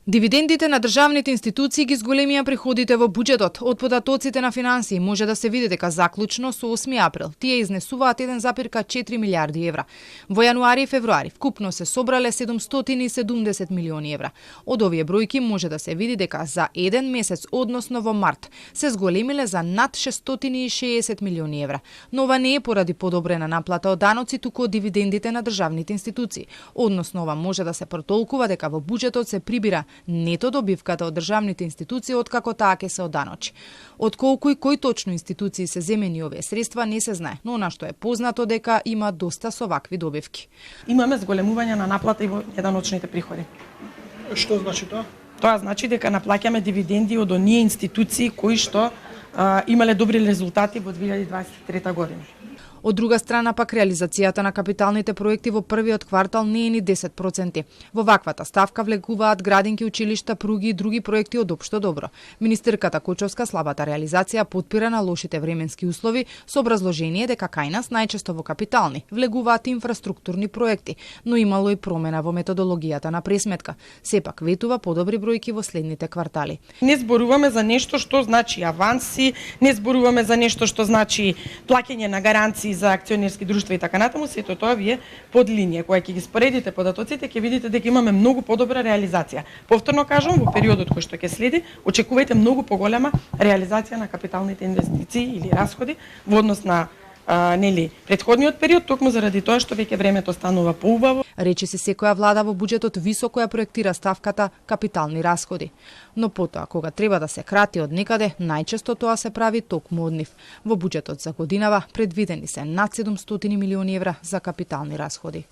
Дивидендите на државните институции ги зголемија приходите во буџетот. Од податоците на финансии може да се види дека заклучно со 8 април тие изнесуваат 1,4 милиарди евра. Во јануари и февруари вкупно се собрале 770 милиони евра. Од овие бројки може да се види дека за еден месец, односно во март, се зголемиле за над 660 милиони евра. Но ова не е поради подобрена наплата од даноци, туку од дивидендите на државните институции. Односно ова може да се протолкува дека во буџетот се прибира нето добивката од државните институции откако таа ќе се оданочи. Од колку и кои точно институции се земени овие средства не се знае, но она што е познато дека има доста со вакви добивки. Имаме зголемување на наплата и во едноночните приходи. Што значи тоа? Тоа значи дека наплаќаме дивиденди од оние институции кои што имале добри резултати во 2023 година. Од друга страна пак реализацијата на капиталните проекти во првиот квартал не е ни 10%. Во ваквата ставка влегуваат градинки, училишта, пруги и други проекти од општо добро. Министерката Кочовска слабата реализација потпира на лошите временски услови со образложение дека кај нас најчесто во капитални влегуваат инфраструктурни проекти, но имало и промена во методологијата на пресметка. Сепак ветува подобри бројки во следните квартали. Не зборуваме за нешто што значи аванси, не зборуваме за нешто што значи плаќање на гаранции за акционерски друштва и така натаму, сето тоа вие под линија. Кога ќе ги споредите податоците, ќе видите дека имаме многу подобра реализација. Повторно кажам, во периодот кој што ќе следи, очекувајте многу поголема реализација на капиталните инвестиции или расходи во однос на предходниот период, токму заради тоа што веќе времето станува поубаво. Рече се секоја влада во буџетот високо ја проектира ставката капитални расходи. Но потоа, кога треба да се крати од некаде, најчесто тоа се прави токму од нив. Во буџетот за годинава предвидени се над 700 милиони евра за капитални расходи.